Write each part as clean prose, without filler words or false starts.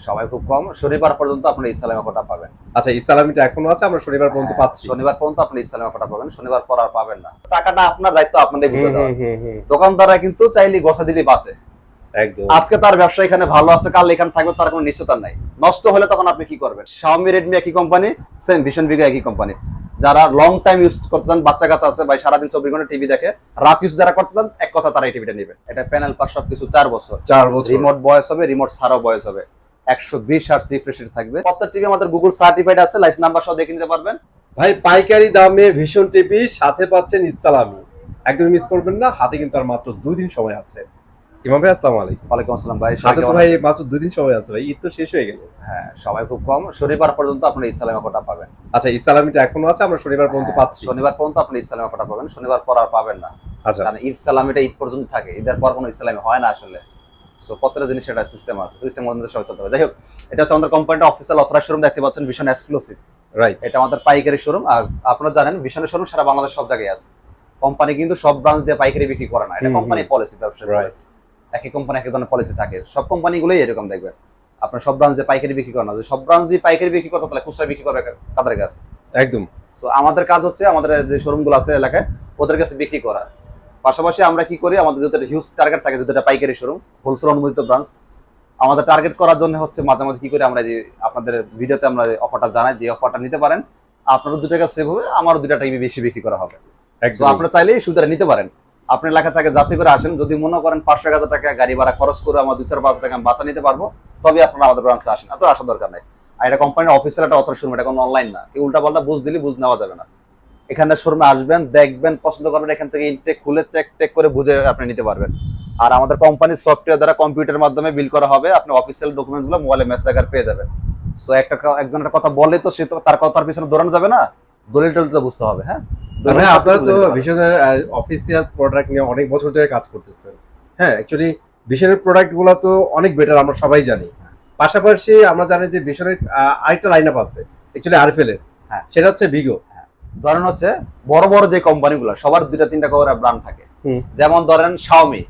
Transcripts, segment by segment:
সময় খুব কম। শনিবার পর্যন্ত আপনি ইসলামী অফারটা পাবেন। আচ্ছা, ইসলামিটা এখনো আছে, আমরা শনিবার পর্যন্ত পাচ্ছি। শনিবার পর্যন্ত আপনি ইসলামী অফারটা পাবেন, শনিবার পর আর পাবেন না। টাকাটা আপনার দায়িত্ব, আপনাদের বুঝে দেওয়া। দোকানদাররা কিন্তু চাইলে গছা দিলে বাঁচে। একদম। আজকে তার ব্যবসা এখানে ভালো আছে, কাল এখানে থাকবে, তার কোনো নিশ্চয়তা নাই। নষ্ট হলে তখন আপনি কি করবেন? Xiaomi Redmi একই কোম্পানি, সেম ভিশন ভিগো একই কোম্পানি। যারা লং টাইম ইউজ করতে চান, বাচ্চা কাচ্চা আছে ভাই, সারাদিন 24 ঘন্টা টিভি দেখে, রাফ ইউজ যারা করতে চান, এক কথা তারা এই টিভিটা নেবেন। এটা প্যানেল পাস সবকিছু 4 বছর, 4 বছর রিমোট বয়স হবে, রিমোট ছাড়াও বয়স হবে, 120 হার্টজ রিফ্রেশ রেট থাকবে। প্রত্যেক টিভি আমাদের গুগল সার্টিফাইড আছে, লাইসেন্স নাম্বার সহ দেখে নিতে পারবেন। ভাই পাইকারি দামে ভিশন টিভি সাথে পাচ্ছেন ইসলামি, একদম মিস করবেন না। হাতে কিন্তু আর মাত্র 2 দিন সময় আছে। ইমাম ভাই আসসালামু আলাইকুম। ওয়ালাইকুম আসসালাম ভাই। হাতে তো ভাই মাত্র 2 দিন সময় আছে ভাই, ঈদ তো শেষ হয়ে গেল। হ্যাঁ, সময় খুব কম। শনিবার পর্যন্ত আপনি ইসলামী অফারটা পাবেন। আচ্ছা, ইসলামিটা এখনো আছে, আমরা শনিবার পর্যন্ত পাচ্ছি। শনিবার পর্যন্ত আপনি ইসলামী অফারটা পাবেন, শনিবার পর আর পাবেন না। আচ্ছা, কারণ ঈদ সালামিটা ঈদ পর্যন্ত থাকে, ঈদের পর কোনো ইসলামী হয় না আসলে। সো প্রত্যেকটা জিনিস এটা সিস্টেম আছে, সিস্টেম অনুযায়ী সবাই চলতে হবে। যাই হোক, এটা হচ্ছে আমাদের কোম্পানিটা অফিসিয়াল অথরাইজ শোরুম, দেখতে পাচ্ছেন ভিশন এক্সক্লুসিভ। রাইট। এটা আমাদের পাইকারি শোরুম। আর আপনারা জানেন ভিশনের শোরুম সারা বাংলাদেশ সব জায়গায় আছে। কোম্পানি কিন্তু সব ব্রাঞ্চ দিয়ে পাইকারি বিক্রি করে না, এটা কোম্পানি পলিসি, ব্যবসার পলিসি। একই কোম্পানি এক ধরনের পলিসি থাকে, সব কোম্পানিগুলোই এরকম দেখবেন। আপনার সব ব্রাঞ্চ দিয়ে পাইকারি বিক্রি করে না, যদি সব ব্রাঞ্চ দিয়ে পাইকারি বিক্রি করতে তাহলে খুচরা বিক্রি করে কাদের কাছে? একদম। সো আমাদের কাজ হচ্ছে আমাদের যে শোরুমগুলো আছে এলাকায় ওদের কাছে বিক্রি করা। পাশাপাশি আমরা কি করি, আমাদের যেটা হিউজ টার্গেট থাকে, যেটা পাইকারি শোরুম, হোলসেল অনুমোদিত ব্রাঞ্চ, আমাদের টার্গেট করার জন্য হচ্ছে মাঝে মাঝে কি করি আমরা, যে আপনাদের ভিডিওতে আমরা অফারটা জানাই, যে অফারটা নিতে পারেন, আপনারও 2 টাকা সেভ হবে, আমারও 2 টাকা বেশি বিক্রি করা হবে। তো আপনারা চাইলে এই সুবিধাটা নিতে পারেন। আপনি এলাকা থেকে যাচাই করে আসেন, যদি মনে করেন 500-1000 টাকা গাড়ি ভাড়া খরচ করে আমার 2-4-5 টাকা বাঁচা নিতে পারবো, তবে আপনারা আমাদের ব্রাঞ্চে আসেন, এত আসার দরকার নাই। আর এটা কোম্পানির অফিসিয়াল একটা অথর শোরুম, এটা কোনো অনলাইন না। কেউ উল্টা পাল্টা বুঝ দিলে বুঝ নেওয়া যাবে না। এখানে শোরুমে আসবেন, দেখবেন, পছন্দ করবেন, এখান থেকে ইনটেক খুলে চেক করে বুঝে আপনি নিতে পারবেন। আর আমাদের কোম্পানির সফটওয়্যার দ্বারা কম্পিউটারের মাধ্যমে বিল করা হবে, আপনি অফিসিয়াল ডকুমেন্টসগুলো মোবাইলে মেসেজ আকারে পেয়ে যাবেন। সো একজন একটা কথা বলে তো সে তো তার কথার পিছনে দৌড়ানো যাবে না, দলিল টলিল তো বুঝতে হবে। হ্যাঁ, আপনারা তো ভিশনের অফিসিয়াল প্রোডাক্ট নিয়ে অনেক বছর ধরে কাজ করতেছেন। হ্যাঁ, অ্যাকচুয়ালি ভিশনের প্রোডাক্টগুলো তো অনেক বেটার, আমরা সবাই জানি। পাশাপাশি আমরা জানি যে ভিশনের আরেকটা লাইন আপ আছে অ্যাকচুয়ালি আরএফএল এর, হ্যাঁ, সেটা হচ্ছে ভিগো। ধরেন হচ্ছে বড় বড় যে কোম্পানিগুলো সবার 2-3টা করে ব্র্যান্ড থাকে, যেমন ধরেন Xiaomi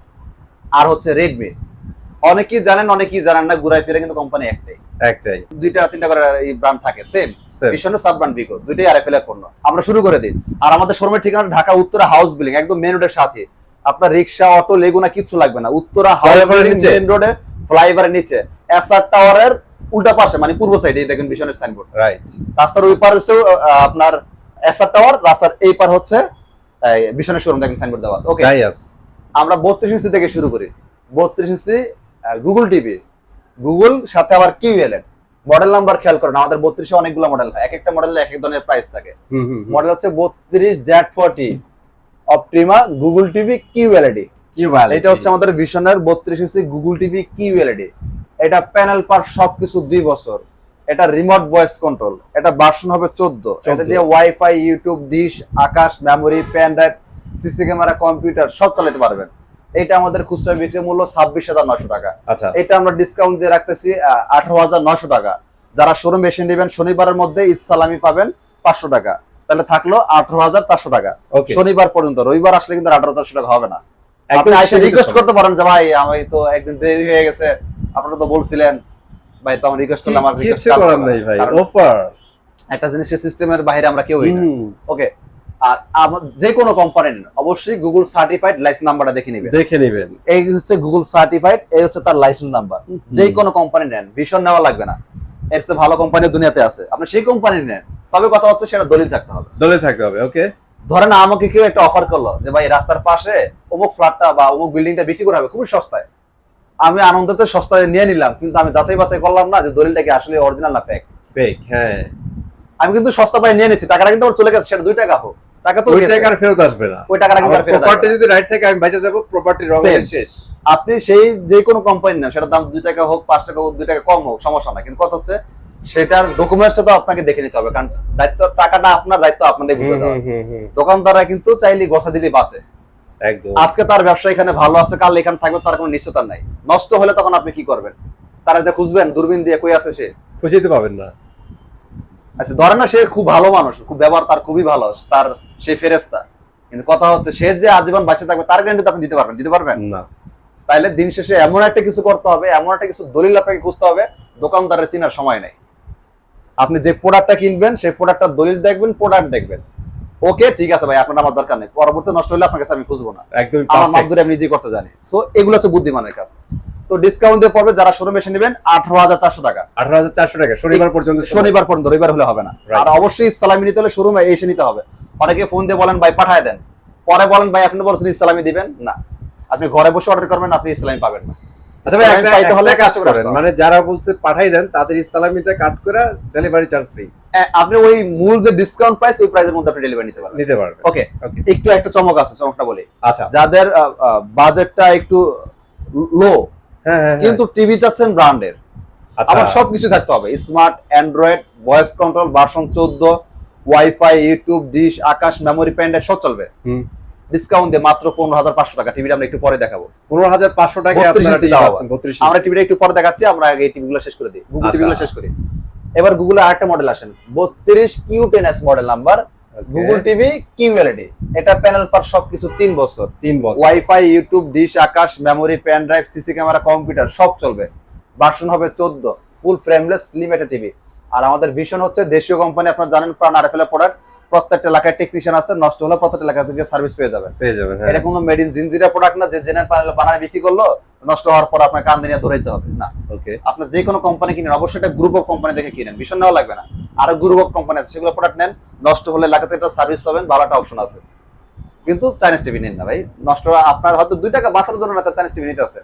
আর হচ্ছে Redmi। অনেকেই জানেন, অনেকেই জানেন না, ঘুরাই ফিরে কিন্তু কোম্পানি একটাই, 2-3টা করে এই ব্র্যান্ড থাকে। সেম ভিশনের সাব ব্র্যান্ড ভিগো, দুইটাই আরএফএল এর পণ্য। আমরা শুরু করে দিই। আর আমাদের শোরুমের ঠিকানা ঢাকা উত্তরা হাউস বিল্ডিং, একদম মেন রোডের সাথে। আপনার রিক্সা, অটো, লেগুনা কিচ্ছু লাগবে না। উত্তরা হাউস বিল্ডিং, মেন রোডে, ফ্লাইওভারের নিচে, এসআর টাওয়ারের উল্টা পাশে, মানে পূর্ব সাইডে দেখেন ভিশনের সাইনবোর্ড। রাইট। রাস্তার ওই পার হচ্ছে আপনার এসআর টাওয়ার, রাস্তার এই পার হচ্ছে ভিশনের শোরুম, দেখেন সাইনবোর্ড দেওয়া আছে। ওকে, আমরা 32 ইঞ্চি থেকে শুরু করি। 32 ইঞ্চি গুগল টিভি, গুগল সাথে আবার কিউএলএড। মডেল নাম্বার খেয়াল করেন, আমাদের 32-এ অনেকগুলো মডেল হয়, এক একটা মডেলে এক এক ধরনের প্রাইস থাকে। মডেল হচ্ছে 32 Z40 Optima Google TV QLED. এটা হচ্ছে আমাদের ভিশনের 32 ইঞ্চি গুগল টিভি কিউএলইডি। এটা প্যানেল পার সবকিছু 2 বছর। এটা রিমোট ভয়েস কন্ট্রোল, এটা ভার্সন হবে 14। এটা দিয়ে wifi, YouTube, dish, Akash, memory, pen drive, CC camera, computer সব চালাতে পারবেন। এটা আমাদের খুচরা বিক্রি মূল্য 26,900 টাকা। এটা আমরা ডিসকাউন্ট দিয়ে রাখতেছি 18,900 টাকা। যারা শোরুম এসে নেবেন শনিবারের মধ্যে ঈদ সালামি পাবেন 500 টাকা, তাহলে থাকলো 18,400 টাকা শনিবার পর্যন্ত। রবিবার আসলে কিন্তু 18,400 টাকা হবে না। আপনি এসে রিকোয়েস্ট করতে পারেন যে ভাই আমি তো একদিন দেরি হয়ে গেছে, আপনারা তো বলছিলেন ভাই, তো আমার রিকোয়েস্ট করলে আমার রিকোয়েস্ট করার নাই ভাই। অফার একটা জিনিসের সিস্টেমের বাইরে আমরা কেউ হই না। ওকে, আর যে কোনো কোম্পানি নেন অবশ্যই গুগল সার্টিফাইড লাইসেন্স নাম্বারটা দেখে নেবেন। এই হচ্ছে গুগল সার্টিফাইড, এই হচ্ছে তার লাইসেন্স নাম্বার। যে কোনো কোম্পানি নেন, ভিশন নেওয়া লাগবে না, এর চেয়ে ভালো কোম্পানি দুনিয়াতে আছে, আপনি সেই কোম্পানি নেন। তবে কথা হচ্ছে সেটা দলিল থাকতে হবে। ওকে, ধরেন আমাকে কেউ একটা অফার করলো যে ভাই রাস্তার পাশে অমুক ফ্ল্যাটটা বা অমুক বিল্ডিংটা বিক্রি করা হবে খুবই সস্তায়। আমি আনন্দতে সস্তায় নিয়ে নিলাম, কিন্তু আমি যাচাই বাছাই করলাম না যে দলিলটা কি আসলে অরিজিনাল না ফেক। হ্যাঁ, আমি কিন্তু সস্তা পাই নিয়ে নিছি, টাকাটা কিন্তু আমার চলে গেছে, সেটা 2 টাকা হোক, টাকা তো ওই টাকা ফেরত আসবে না। ওই টাকাটা কিন্তু ফেরত আসবে। প্রপার্টি যদি রাইট থাকে আমি বেঁচে যাব, প্রপার্টি রং এর শেষ। আপনি সেই যে কোনো কোম্পানি নেন, সেটার দাম 2 টাকা হোক, 5 টাকা হোক, 2 টাকা কম হোক, সমস্যা না। কিন্তু কথা হচ্ছে সেটার ডকুমেন্টসটা তো আপনাকে দেখে নিতে হবে, কারণ দায়িত্ব, টাকাটা আপনার দায়িত্ব, আপনাদের বুঝে দেওয়া। দোকানদাররা কিন্তু চাইলে গছা দিলে বাঁচে। একদম। আজকে তার ব্যবসা এখানে ভালো আছে, কাল এখানে থাকবে, তার কোনো নিশ্চয়তা নাই। নষ্ট হলে তখন আপনি কি করবেন? তারা যে খুঁজবেন দূরবীন দিয়ে, কই আছে সে, খুঁজেই পাবেন না। আচ্ছা, ধরেন না সে খুব ভালো মানুষ, খুব ব্যবহার তার খুবই ভালো, তার সে ফেরেশতা, কিন্তু কথা হচ্ছে সে যে আজীবন বাঁচে থাকবে তার গ্যারান্টি তো আপনি দিতে পারবেন না। তাইলে দিন শেষে এমন একটা কিছু করতে হবে, এমন একটা কিছু দলিল আপনাকে খুঁজতে হবে, দোকানদারের চেনার সময় নেই। আপনি যে প্রোডাক্টটা কিনবেন সেই প্রোডাক্টটার দলিল দেখবেন, প্রোডাক্ট দেখবেন, ওকে ঠিক আছে ভাই আপনার আমার দরকার নেই, পরবর্তী নষ্ট হলে আপনার কাছে আমি খুঁজবো না, একদম আমার মাপ ধরে আমি নিজেই করতে জানি। সো এগুলো হচ্ছে বুদ্ধিমানের কাজ। তো ডিসকাউন্ট দিয়ে পড়বে যারা শোরুমে এসে নেবেন 18,400 টাকা, 18,400 টাকা শনিবার পর্যন্ত। শনিবার পর্যন্ত, রবিবার হলে হবে না। আর অবশ্যই ইসলামি নিতে হলে শোরুমে এসে নিতে হবে। অনেকে ফোন দিয়ে বলেন ভাই পাঠায় দেন, পরে বলেন ভাই আপনি বলছেন ইসলামি দিবেন না, আপনি ঘরে বসে অর্ডার করবেন, আপনি ইসলামি পাবেন না। আচ্ছা ভাই, পাইতে হলে কাজ করেন, মানে যারা বলছে পাঠাই দেন তাদের ইসলামিটা কাট করে ডেলিভারি চার্জ ফ্রি, আপনি ওই মূল যে ডিসকাউন্ট প্রাইস ওই প্রাইসের মধ্যে আপনি ডেলিভারি নিতে পারবেন। ওকে, একটু একটা চমক আছে, চমকটা বলি। আচ্ছা, যাদের বাজেটটা একটু লো কিন্তু টিভি চাচ্ছেন ব্র্যান্ডের, আমার সবকিছু থাকতে হবে, smart, Android, voice control, version 14, wifi, YouTube, dish, Akash, memory, pen drive সব চলবে। ডিসকাউন্ট দিয়ে মাত্র 15,500 টাকা। টিভিটা আমরা একটু পরে দেখাবো। 15,500 টাকা আপনারা পাচ্ছেন 32। আমরা টিভিটা একটু পরে দেখাচ্ছি, আমরা আগে এই টিভিগুলো শেষ করে দিই, গুগল টিভিগুলো শেষ করি। এবার গুগলে আরেকটা মডেল আসেন, 32 Q10s model number, Google TV QLED। এটা প্যানেল পার সবকিছু 3 বছর, wifi, YouTube, dish, Akash, memory, pen drive, CC camera, computer সব চলবে। ভার্সন হবে 14, ফুল ফ্রেমলেস স্লিম একটা টিভি। আর আমাদের ভিশন হচ্ছে দেশীয় কোম্পানি, আপনারা জানেন প্রাণ আরএফএল এর প্রোডাক্ট, প্রত্যেকটা এলাকায় টেকনিশিয়ান আছে, নষ্ট হলে প্রত্যেকটা এলাকা থেকে সার্ভিস পেয়ে যাবেন। এটা কোনো মেড ইন জিনজিরা প্রোডাক্ট না যে জেনে প্যানেল বানায় বিক্রি করলো, নষ্ট হওয়ার পর আপনার কান দিয়ে ধরাইতে হবে না। আপনি যে কোনো কোম্পানি কিনেন অবশ্যই একটা গ্রুপ অফ কোম্পানি দেখে কিনেন, ভিশন নেওয়া লাগবে না। আরো গ্রুপ অফ কোম্পানি আছে, সেগুলো প্রোডাক্ট নেন, নষ্ট হলে এলাকাতে একটা সার্ভিস পাবেন, ভালো একটা অপশন আছে। কিন্তু চাইনিজ টিভি নেন না ভাই, নষ্ট আপনার হয়তো 2 টাকা বাঁচার জন্য না, তার চাইনিজ টিভি নিতে আছে,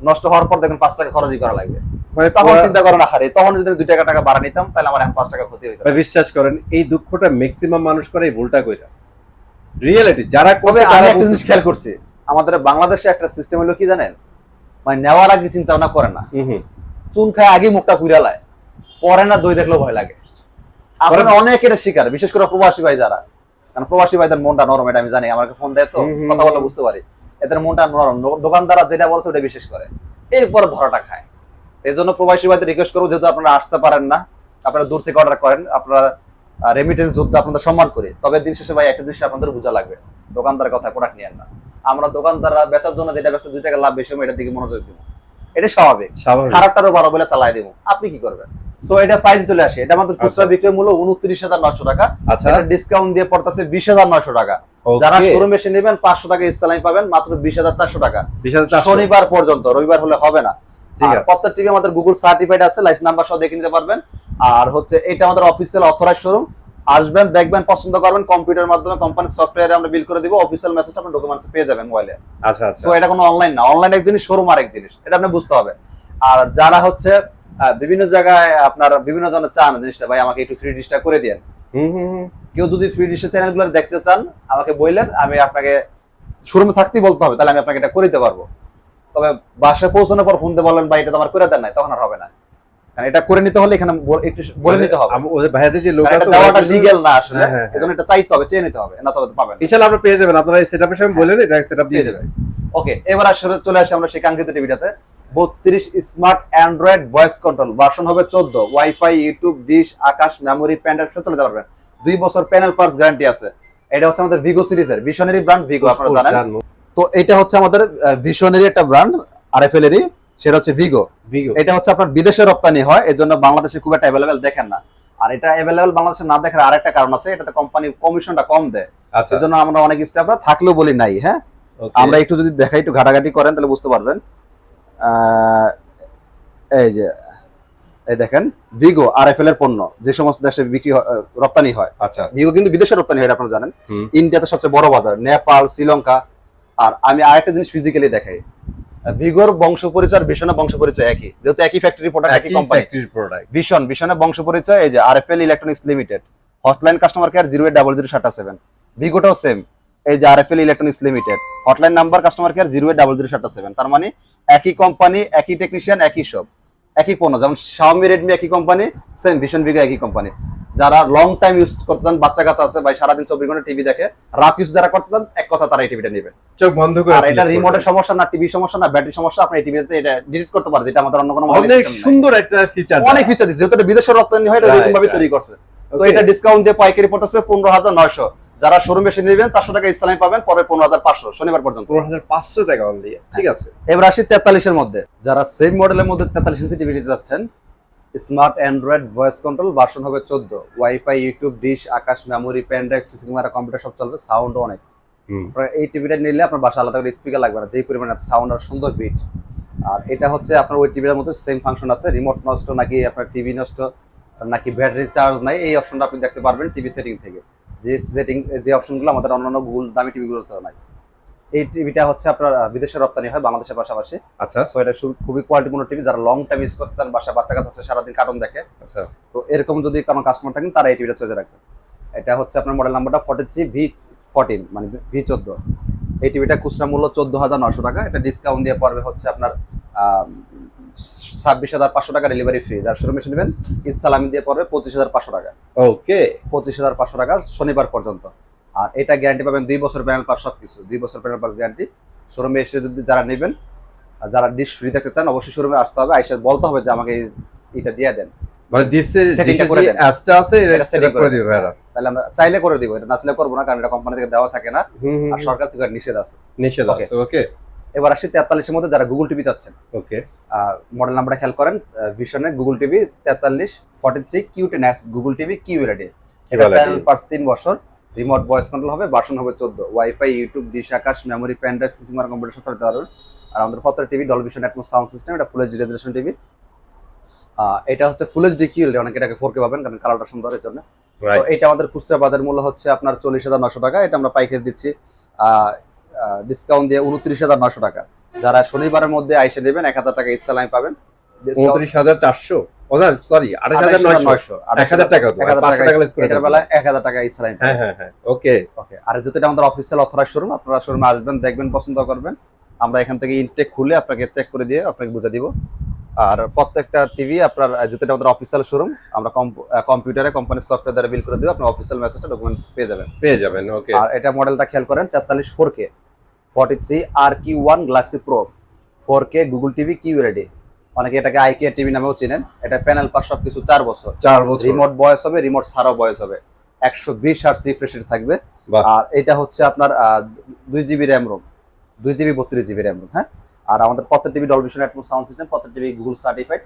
নষ্ট হওয়ার পর দেখেন 5 টাকা খরচই করা লাগবে, তখন চিন্তা করেন না, হারে তখন যদি 2 টাকা বাড়া নিতাম তাহলে আমার এখন 5 টাকা ক্ষতি হইতো। বিশ্বাস করেন এই দুঃখটা ম্যাক্সিমাম মানুষ করে, এই ভুলটা কইরা রিয়েলিটি যারা করবে। আমি একটা জিনিস খেয়াল করছি, আমাদের বাংলাদেশে একটা সিস্টেম হলো কি জানেন, মানে নেওয়ার আগে চিন্তা ভাবনা করে না, চুন খায় আগে মুখটা কুড়ালায়, পরে না দই দেখলেও ভয় লাগে। আপনারা অনেক এটা শিকার, বিশেষ করে প্রবাসী ভাই যারা, কারণ প্রবাসী ভাইদের মনটা নরম, এটা আমি জানি, আমাকে ফোন দেয় তো কথা বলে বুঝতে পারি, এদের মনটা নরম, দোকানদাররা যেটা বলছে ওটা বিশেষ করে, এরপরে ধরাটা খায়। এই জন্য প্রবাসী ভাইদের রিকোয়েস্ট করবো, যেহেতু আপনারা আসতে পারেন না, আপনারা দূর থেকে অর্ডার করেন, আপনারা রেমিটেন্স যোদ্ধা, আপনাদের সম্মান করি, তবে দিন শেষে ভাই একটা জিনিস আপনাদের বোঝা লাগবে, দোকানদারের কথা প্রোডাক্ট নিয়েন না। আমরা দোকানদাররা বেচার জন্য যেটা ব্যস্ত, 2 টাকা লাভ বেশি হবে এটার দিকে মনোযোগ দিব, এটা স্বাভাবিক, খারাপটারও বড় বলে চালাই দিব, আপনি কি করবেন? সো এটা প্রাইস চলে আসে, এটা আমাদের খুচরা বিক্রয় মূল্য 29,900 টাকা, এটা ডিসকাউন্ট দিয়ে পড়তেছে 20,900 টাকা। যারা শোরুমে এসে নেবেন 500 টাকা ইসলামি পাবেন মাত্র 20,400 টাকা, শনিবার পর্যন্ত, রবিবার হলে হবে না। প্রত্যেক টিভি আমাদের গুগল সার্টিফাইড আছে, লাইসেন্স নাম্বার সহ দেখে নিতে পারবেন। আর হচ্ছে এটা আমাদের অফিসিয়াল অথরাইজড শোরুম, আসবেন, দেখবেন, পছন্দ করবেন, কম্পিউটারের মাধ্যমে কোম্পানির সফটওয়্যারে আমরা বিল করে দিব, অফিসিয়াল মেসেজটা আপনি ডকুমেন্টস পেয়ে যাবেন মোবাইলে। সো এটা কোনো অনলাইন না, অনলাইন এক জিনিস, শোরুম আরেক জিনিস, এটা আপনি বুঝতে হবে। আর যারা হচ্ছে বিভিন্ন জায়গায় আপনার বিভিন্ন জনের চান জিনিসটা, ভাই আমাকে একটু ফ্রি ডিশটা করে দেন, কেউ যদি ফ্রি ডিশের চ্যানেলগুলো দেখতে চান আমাকে বললেন, আমি আপনাকে শোরুমে থাকতেই বলতে হবে, তাহলে আমি আপনাকে এটা করে দিতে পারবো। তবে বাসায় পৌঁছানোর পর ফোন দিয়ে বললেন ভাই এটা তো আমার করে দেন নাই, তখন আর হবে না, কারণ এটা করে নিতে হলে এখানে একটু বলে নিতে হবে, ওদের ভাইয়াদের যে লোক আছে দেওয়াটা লিগ্যাল না আসলে, এজন্য এটা চাইতে হবে, চেয়ে নিতে হবে, না তবে পাবেন ইনশাআল্লাহ আপনি পেয়ে যাবেন, আপনারা এই সেটআপের সময় বলেন, এটা সেটআপ দিয়ে দেবে। ওকে, এবার আসলে চলে আসি আমরা সেই কাঙ্ক্ষিত টিভিটাতে, 32 smart Android voice control, version হবে 14, wifi, YouTube, dish, Akash, memory, pen drive সব চালাতে পারবেন, 2 বছর প্যানেল পার্টস গ্যারান্টি আছে। এটা হচ্ছে আমাদের ভিগো সিরিজের, ভিশনারি ব্র্যান্ড ভিগো, আপনারা জানেন তো। এটা হচ্ছে আমাদের ভিশনারি একটা ব্র্যান্ড আরএফএল এরই, সেটা হচ্ছে ভিগো। এটা হচ্ছে আপনার বিদেশে রপ্তানি হয়, এজন্য বাংলাদেশে খুব একটা অ্যাভেলেবেল দেখেন না। আর এটা অ্যাভেলেবেল বাংলাদেশে না দেখার আরেকটা কারণ আছে, এটাতে কোম্পানি কমিশনটা কম দেয়, এজন্য আমরা অনেক স্টাফরা থাকলেও বলি নাই। হ্যাঁ, আমরা একটু যদি দেখাই, একটু ঘাটাঘাটি করেন তাহলে বুঝতে পারবেন। এই যে এই দেখেন ভিগো আরএফএল এর পণ্য যে সমস্ত দেশে বিক্রি রপ্তানি হয়, আচ্ছা ভিগো কিন্তু বিদেশে রপ্তানি হয়, আপনারা জানেন। ইন্ডিয়াতে সবচেয়ে বড় বাজার, নেপাল, শ্রীলঙ্কা। আর আমি আরেকটা জিনিস ফিজিক্যালি দেখাই, ভিগোর বংশ পরিচয় ভিশনের বংশ পরিচয় একই, যেহেতু একই ফ্যাক্টরি প্রোডাক্ট, একই কোম্পানি ভিশনের বংশ পরিচয়। এই যে RFL electronics limited, hotline customer care 0800777, ভিগোটাও সেম, এই যে RFL electronics limited, hotline number customer care 0800777। তার মানে একই কোম্পানি, একই টেকনিশিয়ান, একই সব, একই পণ্য। যেমন শাওমি, রেডমি একই কোম্পানি, সেম ভিশন ভিগো একই কোম্পানি। যারা লং টাইম ইউজ করতে চান, বাচ্চা কাচ্চা আছে ভাই সারাদিন 24 ঘন্টা টিভি দেখে, রাফ ইউজ যারা করতে চান, এক কথা তারা এই টিভিটা নেবেন, চোখ বন্ধ করে। আর এটা রিমোটের সমস্যা না, টিভি সমস্যা না, ব্যাটারি সমস্যা, আপনি এই টিভিতে এটা ডিলিট করতে পারেন, যেটা আমাদের অন্য কোনো মডেলে অনেক সুন্দর একটা ফিচার, অনেক ফিচার দিচ্ছে, যেহেতু এটা বিদেশে রপ্তানি হয়, এটা এরকম ভাবে তৈরি করছে। সো এটা ডিসকাউন্ট দিয়ে পাইকারি পড়তেছে 15,900, যারা শোরুম এসে নেবেন 400 টাকা ইসলামী পাবেন, পরে 15,500 শনিবার পর্যন্ত। 15,500 টাকা অনলি, ঠিক আছে। এবার আসি 43 এর মধ্যে, যারা সেম মডেলের মধ্যে 43 ইঞ্চি টিভি নিতে যাচ্ছেন, smart Android voice control, version হবে 14, wifi, YouTube, dish, Akash, memory, pen drive, CC camera, computer সব চলবে, সাউন্ড অনেক। আপনার এই টিভিটা নিলে আপনার বাসা আলাদা করে স্পিকার লাগবে না, যেই পরিমাণে সাউন্ড আর সুন্দর বিট। আর এটা হচ্ছে আপনার ওই টিভির মধ্যে সেম ফাংশন আছে, রিমোট নষ্ট নাকি আপনার টিভি নষ্ট নাকি ব্যাটারি চার্জ নাই, এই অপশনটা আপনি দেখতে পারবেন টিভি সেটিং থেকে। যে অপশনগুলো আমাদের অন্যান্য গুগল দামি টিভিগুলোতে নাই। এই টিভিটা হচ্ছে আপনার বিদেশে রপ্তানি হয় বাংলাদেশের পাশাপাশি। আচ্ছা, সো এটা খুবই কোয়ালিটিপূর্ণ টিভি, যারা লং টাইম ইউজ করতে চান, বাসা বাচ্চা কাছে সারাদিন কার্টুন দেখে, আচ্ছা, তো এরকম যদি কোনো কাস্টমার থাকেন তারা এই টিভিটা চয়েস রাখবেন। এটা হচ্ছে আপনার মডেল নাম্বারটা 43V14 মানে V14। এই টিভিটা খুচরা মূল্য 14,900 টাকা, এটা ডিসকাউন্ট দিয়ে পড়বে হচ্ছে আপনার 26,500 টাকা, ডেলিভারি ফ্রি। যার শোরুমে এসে নেবেন ইসলামি দিয়ে পড়বে 25,500 টাকা। ওকে, 25,500 টাকা শনিবার পর্যন্ত। আর এটা গ্যারান্টি পাবেন 2 বছর প্যানেল পাস, সবকিছু 2 বছর প্যানেল পাস গ্যারান্টি। শোরুমে এসে যদি যারা নেবেন, যারা ডিশ ফ্রি থাকতে চান, অবশ্যই শোরুমে আসতে হবে, আইসা বলতে হবে যে আমাকে এটা দিয়ে দেন, মানে ডিপসের সেটিংটা যে করে দেন। অ্যাপসটা আছে এটা এটা সেট setting করে দিবে ভাইরা। তাহলে আমরা চাইলে করে দিব, এটা না চাইলে করবো না, কারণ এটা কোম্পানি থেকে দেওয়া থাকে না, আর সরকার থেকে নিষেধ আছে। নিষেধ আছে, ওকে। এবার আসি 43 এর মধ্যে, যারা গুগল টিভি চাচ্ছেন, ওকে, মডেল নাম্বারটা খেয়াল করেন, ভিশনের Google TV 4343 Q10X Google TV QLED. এটা প্যানেল পার্টস 3 বছর, রিমোট ভয়েস কন্ট্রোল হবে, ভার্সন হবে 14, wifi, YouTube, dish, Akash, memory, pen drive, CC camera, computer সব চালাতে পারবেন। আর আমাদের প্রত্যেকটা TV Dolby Vision Atmos sound system, এটা ফুল এইচডি রেজোলিউশন টিভি। এটা হচ্ছে ফুল এইচডি কিউএলইডি, অনেকে এটাকে 4K পাবেন কারণ কালারটা সুন্দর এর জন্য। তো এটা আমাদের খুচরা বাজার মূল্য হচ্ছে আপনার 40,900 টাকা, এটা আমরা পাইকারি দিচ্ছি ডিসকাউন্ট দিয়ে 29,900 টাকা। যারা শনিবারের মধ্যে আইসে নেবেন 1,000 টাকা ইসলামি পাবেন। 29,400, সরি 28,900, 1,000 টাকা তো 1,000 টাকা less করে এটার বেলা 1,000 টাকা ইসলামি। হ্যাঁ, ওকে। আর যেহেতু এটা আমাদের অফিসিয়াল অথরাইজ শোরুম, আপনারা শোরুমে আসবেন, দেখবেন, পছন্দ করবেন, আমরা এখান থেকে ইনটেক খুলে আপনাকে চেক করে দিয়ে আপনাকে বুঝে দিব। আর প্রত্যেকটা টিভি আপনার, যেহেতু এটা আমাদের অফিসিয়াল শোরুম, আমরা কম্পিউটারে কোম্পানির সফটওয়্যার দ্বারা বিল করে দিব, আপনি অফিসিয়াল মেসেজটা ডকুমেন্টস পেয়ে যাবেন। ওকে। আর এটা মডেলটা খেয়াল করেন 43 4K 43 RQ1 Galaxy pro 4K Google TV QLED, অনেকে এটাকে আইকিয়া টিভি নামেও চেনেন। এটা প্যানেল পাস সবকিছু 4 বছর, রিমোট ভয়েস হবে, রিমোট ছাড়াও ভয়েস হবে, 120 হার্টজ রিফ্রেশ রেট থাকবে। আর এটা হচ্ছে আপনার 2GB RAM ROM, 2GB 32GB RAM ROM. হ্যাঁ, আর আমাদের প্রত্যেক TV Dolby Vision Atmos sound system, প্রত্যেক টিভি গুগল সার্টিফাইড,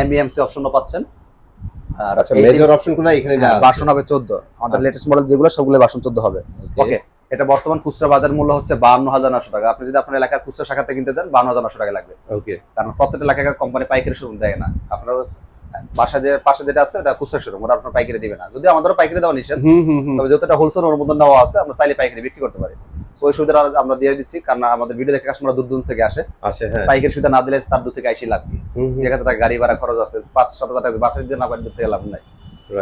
এমবিএমসি অপশনও পাচ্ছেন। আর আচ্ছা, মেজর অপশনগুলো এখানে দেওয়া আছে। ভার্সন হবে 14, আমাদের লেটেস্ট মডেল যেগুলো সবগুলো ভার্সন 14 হবে। ওকে, এটা বর্তমান খুচরা বাজার মূল্য হচ্ছে 52,900 টাকা। আপনি যদি আপনার এলাকার খুচরা শাখাতে কিনতে চান 52,900 টাকা লাগবে। ওকে, কারণ প্রত্যেকটা এলাকায় কোম্পানি পাইকারি শোরুম দেয় না। আপনার পাশে যেটা আছে ওটা খুচরা শোরুম, ওটা আপনার পাইকারি দিবে না, যদি আমাদেরও পাইকারি দেওয়া নিষেধ, তবে যেহেতু এটা হোলসেল অনুমোদন নেওয়া আছে, আমরা চাইলে পাইকারি বিক্রি করতে পারি। সো ওই সুবিধা আমরা দিয়ে দিচ্ছি, কারণ আমাদের ভিডিও দেখে কাস্টমার দূর দূর থেকে আসে। পাইকারি সুবিধা না দিলে তার দূর থেকে আইসি লাভ কি, 1,000 টাকা গাড়ি ভাড়া খরচ আছে, 5-7,000 টাকা বাঁচা দিতে না পারি, দূর থেকে লাভ নাই।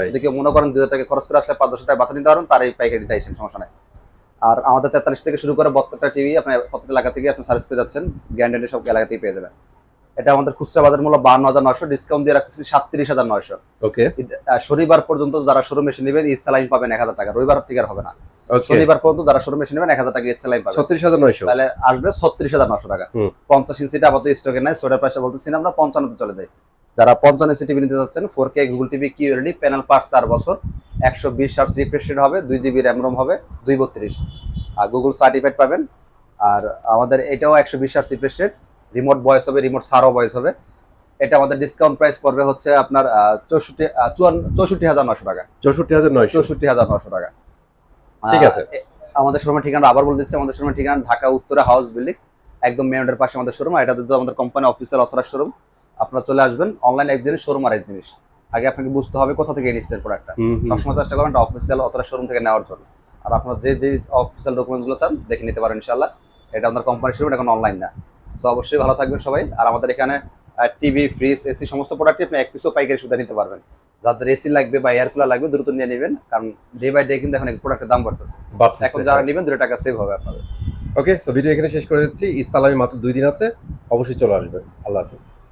যদি কেউ মনে করেন 2,000 টাকা খরচ করে আসলে 500 টাকা বাঁচা নিতে পারেন, তার এই পাইকারি দিতে আইসেন, সমস্যা নাই। আর আমাদের 43 থেকে শুরু করে 72টা টিভি আপনার প্রত্যেকটা এলাকা থেকে আপনি সার্ভিস পেয়ে যাচ্ছেন, গ্যারান্টি সব এলাকা থেকে পেয়ে যাবেন। এটা আমাদের খুচরা বাজার মূল্য 52,900, ডিসকাউন্ট দিয়ে রাখছি 37,900। ওকে, শনিবার পর্যন্ত যারা শোরুমে এসে নেবেন ইসলামি পাবেন 1,000 টাকা, রবিবার থেকে আর হবে না। শনিবার পর্যন্ত যারা শোরুমে এসে নেবেন 1,000 টাকা ইসলামি পাবেন, 36,900, তাহলে আসবে 36,900 টাকা। 50 ইঞ্চিটা আপাতত স্টকে নাই, সোডার প্রাইসটা বলতেছি না, আমরা 55 চলে যাই। যারা 55 ইঞ্চি টিভি নিতে যাচ্ছেন, 4K Google TV QLED, panel parts 4 বছর, 120 হার্টজ রিফ্রেশ রেট হবে, 2GB র্যাম রোম হবে, 232, আর গুগল সার্টিফাইড পাবেন। আর আমাদের এটাও 120 hertz refresh rate, remote voice হবে, রিমোট ছাড়াও ভয়েস হবে। এটা আমাদের ডিসকাউন্ট প্রাইস পড়বে হচ্ছে আপনার 64,900 টাকা। 64,900 টাকা, ঠিক আছে। আমাদের শোরুমের ঠিকানা আবার বলে দিচ্ছি, আমাদের শোরুমের ঠিকানা ঢাকা উত্তরা হাউস বিল্ডিং, একদম মেন রোডের পাশে আমাদের শোরুম। এটা কিন্তু আমাদের কোম্পানি অফিসিয়াল অথরাইজ শোরুম। আপনারা চলে আসবেন, অনলাইন এক জিনিস, শোরুম আর এক জিনিস। আগে আপনাকে বুঝতে হবে কোথা থেকে নিচ্ছেন প্রোডাক্টটা, সবসময় চেষ্টা করবেন অফিসিয়াল অথরাইজ শোরুম থেকে নেওয়ার জন্য। আর আপনারা যে অফিসিয়াল ডকুমেন্টসগুলো চান দেখে নিতে পারেন ইনশাআল্লাহ। এটা আমাদের কোম্পানির শোরুম, এখন অনলাইন না। সো অবশ্যই ভালো থাকবেন সবাই। আর আমাদের এখানে টিভি, ফ্রিজ, এসি সমস্ত প্রোডাক্টই আপনি এক পিসও পাইকারি সুবিধা নিতে পারবেন। যাদের এসি লাগবে বা এয়ার কুলার লাগবে দ্রুত নিয়ে নেবেন, কারণ ডে বাই ডে কিন্তু এখন প্রোডাক্টের দাম বাড়তেছে। এখন যারা নেবেন 2 টাকা সেভ হবে আপনাদের। ওকে, সো ভিডিও এখানে শেষ করে দিচ্ছি। ইসলামি মাত্র 2 দিন আছে, অবশ্যই চলে আসবেন। আল্লাহ হাফেজ।